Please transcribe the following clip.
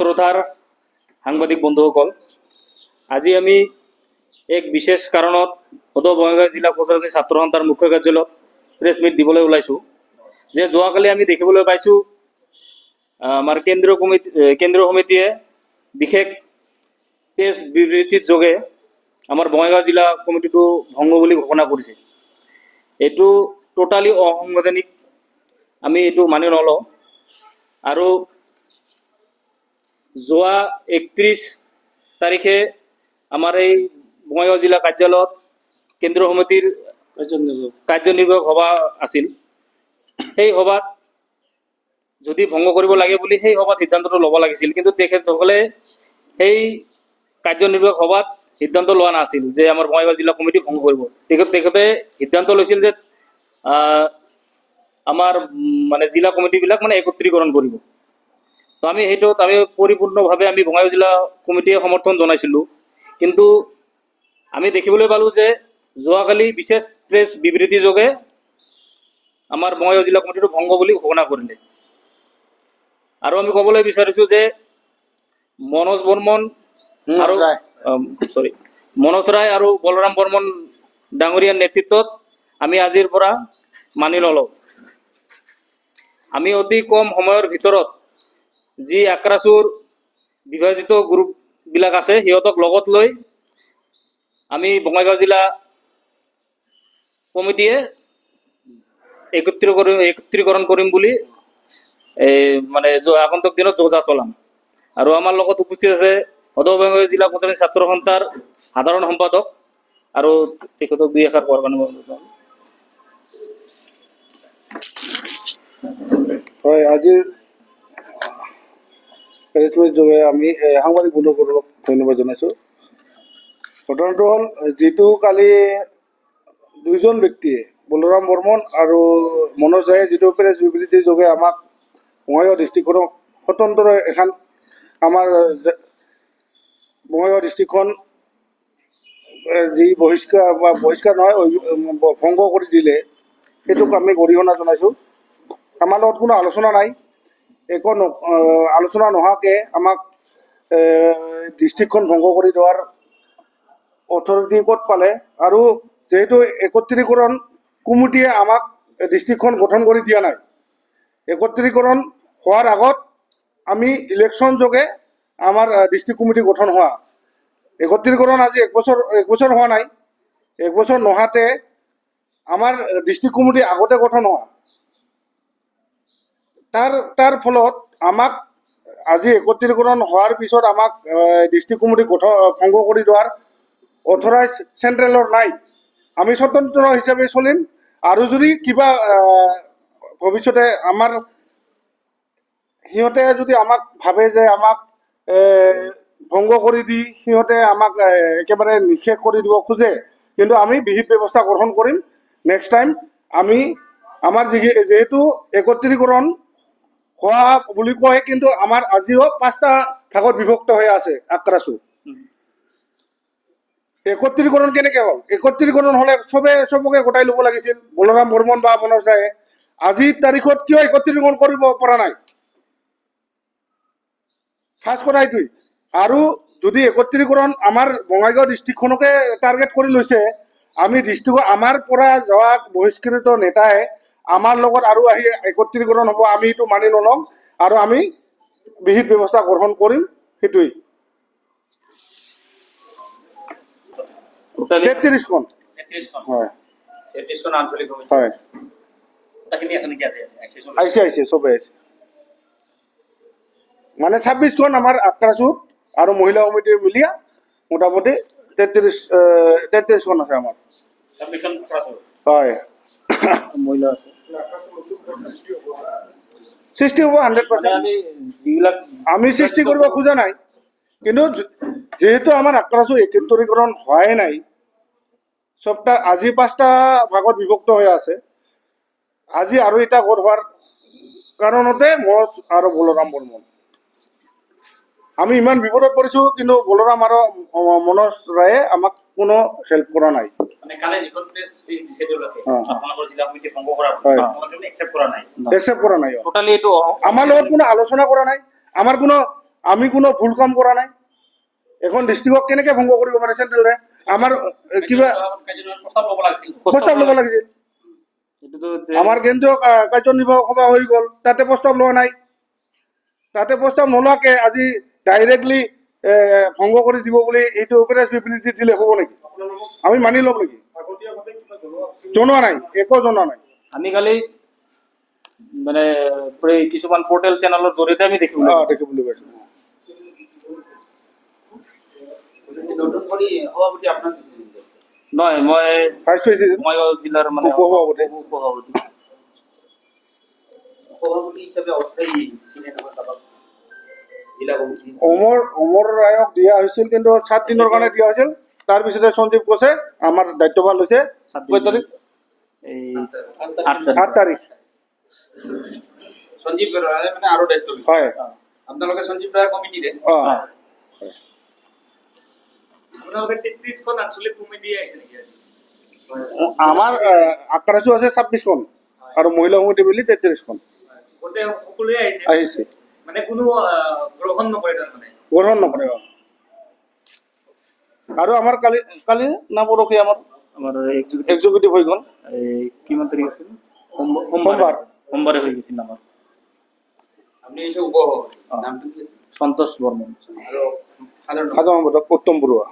শ্ৰদ্ধাৰ সাংবাদিক বন্ধুসকল, আজি আমি এক বিশেষ কাৰণত সদৌ বঙাইগাঁও জিলা কোষাগাৰী ছাত্ৰ সন্থাৰ মুখ্য কাৰ্যালয়ত প্ৰেছ মিট দিবলৈ ওলাইছোঁ। যে যোৱাকালি আমি দেখিবলৈ পাইছোঁ আমাৰ কেন্দ্ৰীয় সমিতিয়ে বিশেষ প্ৰেছ বিবৃতিৰ যোগে আমাৰ বঙাইগাঁও জিলা কমিটিটো ভংগ বুলি ঘোষণা কৰিছে। এইটো টোটালি অসাংবিধানিক, আমি এইটো মানি নলওঁ। আৰু যোৱা 31 তাৰিখে আমাৰ এই বঙাইগাঁও জিলা কাৰ্যালয়ত কেন্দ্ৰীয় সমিতিৰ কাৰ্যনিৰ্বাহক সভা আছিল। সেই সভাত যদি ভংগ কৰিব লাগে বুলি সেই সভাত সিদ্ধান্তটো ল'ব লাগিছিল, কিন্তু তেখেতসকলে সেই কাৰ্যনিৰ্বাহক সভাত সিদ্ধান্ত লোৱা নাছিল যে আমাৰ বঙাইগাঁও জিলা কমিটি ভংগ কৰিব। তেখেতে সিদ্ধান্ত লৈছিল যে আমাৰ মানে জিলা কমিটিবিলাক মানে একত্ৰীকৰণ কৰিব। তো আমি পৰিপূৰ্ণভাৱে আমি বঙাইগাঁও জিলা কমিটিয়ে সমৰ্থন জনাইছিলোঁ। কিন্তু আমি দেখিবলৈ পালোঁ যে যোৱাকালি বিশেষ প্ৰেছ বিবৃতি যোগে আমাৰ বঙাইগাঁও জিলা কমিটিটো ভংগ বুলি ঘোষণা কৰিলে। আৰু আমি ক'বলৈ বিচাৰিছোঁ যে মনোজ ৰায় আৰু বলৰাম বৰ্মন ডাঙৰীয়াৰ নেতৃত্বত আমি আজিৰ পৰা মানি নলওঁ। আমি অতি কম সময়ৰ ভিতৰত যি আক্ৰাচুৰ বিভাজিত গ্ৰুপবিলাক আছে সিহঁতক লগত লৈ আমি বঙাইগাঁও জিলা কমিটিয়ে একত্ৰীকৰণ কৰিম বুলি মানে আগন্তুক দিনত যোজা চলাম। আৰু আমাৰ লগত উপস্থিত আছে সদৌ বঙাইগাঁও জিলা কোষাগাৰী ছাত্ৰ সন্থাৰ সাধাৰণ সম্পাদক, আৰু তেখেতক দুই এষাৰ কোৱাৰ কাৰণে হয়, আজিৰ প্ৰেছ মিট যোগে আমি সাংবাদিক বন্ধুসকলক ধন্যবাদ জনাইছোঁ। ঘটনাটো হ'ল, যিটো কালি দুইজন ব্যক্তিয়ে বলৰাম বৰ্মন আৰু মনোজ ৰায়ে যিটো প্ৰেছ বিবৃতিৰ যোগে আমাক বঙাইগাঁও ডিষ্ট্ৰিক্টখনক স্বতন্ত্ৰ এখন আমাৰ বঙাইগাঁও ডিষ্ট্ৰিক্টখন যি বহিষ্কাৰ নহয় ভংগ কৰি দিলে, সেইটোক আমি গৰিহণা জনাইছোঁ। আমাৰ লগত কোনো আলোচনা নাই, একো আলোচনা নোহোৱাকৈ আমাক ডিষ্ট্ৰিক্টখন ভংগ কৰি দেওয়াৰ অথৰিটি ক'ত পালে? আৰু যিহেতু একত্ৰীকৰণ কমিটিয়ে আমাক ডিষ্ট্ৰিক্টখন গঠন কৰি দিয়া নাই, একত্ৰীকৰণ হোৱাৰ আগত আমি ইলেকশ্যন যোগে আমাৰ ডিষ্ট্ৰিক্ট কমিটি গঠন হোৱা, একত্ৰীকৰণ আজি এক বছৰ হোৱা নাই। এক বছৰ নোহোৱাতে আমাৰ ডিষ্ট্ৰিক্ট কমিটি আগতে গঠন হোৱা, তাৰ ফলত আমাক আজি একত্ৰীকৰণ হোৱাৰ পিছত আমাক ডিষ্ট্ৰিক্ট কমিটি ভংগ কৰি দিয়াৰ অথৰাইজ চেণ্ট্ৰেলৰ নাই। আমি স্বতন্ত্ৰ হিচাপে চলিম। আৰু যদি কিবা ভৱিষ্যতে আমাৰ সিহঁতে যদি আমাক ভাবে যে আমাক ভংগ কৰি দি সিহঁতে আমাক একেবাৰে নিষেধ কৰি দিব খোজে, কিন্তু আমি বিহিত ব্যৱস্থা গ্ৰহণ কৰিম। নেক্সট টাইম আমি আমাৰ যিহেতু একত্ৰীকৰণ হোৱা বুলি কয়, কিন্তু আমাৰ আজিও 5টা ভাগত বিভক্ত হৈ আছে আক্ৰাচু। একত্ৰীকৰণ কেনেকৈ হ'ল? একত্ৰীকৰণ হ'লে চবকে গোটাই ল'ব লাগিছিল, বলৰাম বৰ্মন বা মনোজ ৰায়ে। আজিৰ তাৰিখত কিয় একত্ৰীকৰণ কৰিব পৰা নাই? ফাৰ্ষ্ট কথা এইটোৱেই। আৰু যদি একত্ৰীকৰণ আমাৰ বঙাইগাঁও ডিষ্ট্ৰিক্টখনকে টাৰ্গেট কৰি লৈছে, আমি ডিষ্ট্ৰিক্টৰ আমাৰ পৰা যোৱা বহিষ্কৃত নেতাই আমাৰ লগত আৰু আহি একত্ৰীকৰণ হ'ব, আমি এইটো মানি নল'ম আৰু আমি বিহিত ব্যৱস্থা গ্ৰহণ কৰিম। সেইটোৱেই। 33খন হয়, হয়, আহিছে চবে আহিছে। মানে 26খন আমাৰ আক্ৰাচুৰ আৰু মহিলা সমিতিৰ মিলিয়া মোটামুটি 33খন আছে আমাৰ। হয়, মহিলা আছে। সৃষ্টি হ'ব 100%। আমি সৃষ্টি কৰিব খোজা নাই, কিন্তু যিহেতু আমাৰ আক্ৰাচুৰ একত্ৰীকৰণ হোৱাই নাই, চবটা আজি 5টা ভাগত বিভক্ত হৈ আছে। আজি আৰু এটা গোট হোৱাৰ কাৰণতে মনোজ আৰু বলৰাম বৰ্মন আমি ইমান বিপদত পৰিছোঁ, কিন্তু বলৰাম আৰু মনোজ ৰায়ে আমাক কোনো হেল্প কৰা নাই। একচেপ্ট কৰা নাই। আমাৰ লগত কোনো আলোচনা কৰা নাই, আমাৰ কোনো আমি কোনো ভুল কাম কৰা নাই। এখন ডিষ্ট্ৰিক্টক কেনেকৈ ভংগ কৰিব পাৰে চেণ্ট্ৰেলে? আমাৰ কিবা প্ৰস্তাৱ ল'ব লাগিছিল। এইটোতো আমাৰ কেন্দ্ৰীয় কাৰ্যনিৰ্বাহক সভা হৈ গ'ল, তাতে প্ৰস্তাৱ লোৱা নাই। তাতে প্ৰস্তাৱ নোলোৱাকৈ আজি ডাইৰেক্টলি ভংগ কৰি দিব বুলি এইটো প্ৰেছ বিবৃতি দিলে হ'ব নেকি? আমি মানি ল'ম নেকি? জনোৱা নাই, একো জনোৱা নাই। আমি কালি মানে কিছুমান পৰ্টেল চেনেলৰ জৰিয়তে আমি দেখিবলৈ পাইছোঁ। দেখিবলৈ পাইছোঁ। নহয়, মই ভাইচ প্ৰেচিডেণ্ট, বঙাইগাঁও জিলাৰ মানে উপসভাপতি। উপসভাপতি হিচাপে অস্থায়ী জিলা কমিটি। অমৰ ৰায়ক দিয়া হৈছিল, কিন্তু 7 দিনৰ কাৰণে দিয়া হৈছিল। তাৰপিছতে সঞ্জীৱ ঘোষে আমাৰ দায়িত্বভাৰ লৈছে। কেই তাৰিখ? এই 8 তাৰিখ। সঞ্জীৱ ৰায় মানে আৰু দায়িত্ব লৈছে। হয়। আপোনালোকে সঞ্জীৱ ৰায় কমিটিৰে আপোনালোকে 33খন আঞ্চলিক কমিটি আহিছে নেকি আজি? আমাৰ আক্ৰাচু আছে 26খন আৰু মহিলা সমিতি মিলি 33খন গোটেই সকলোৱে আহিছে আহিছে। মানে কোনো গ্ৰহণ নকৰে তাৰমানে। গ্ৰহণ নকৰে। আৰু আমাৰ কালি কালি না পৰহি আমাৰ এক্সিকিউটিভ হৈ গ'ল। এই কিমান তাৰিখ আছিল? সোমবাৰ। সোমবাৰে হৈ গৈছিল আমাৰ। আপুনি এইটো উপসভাপতি, নামটো কি? সন্তোষ বৰ্মন আৰু সাধাৰণ সাধাৰণ সম্পাদক উত্তম বৰুৱা।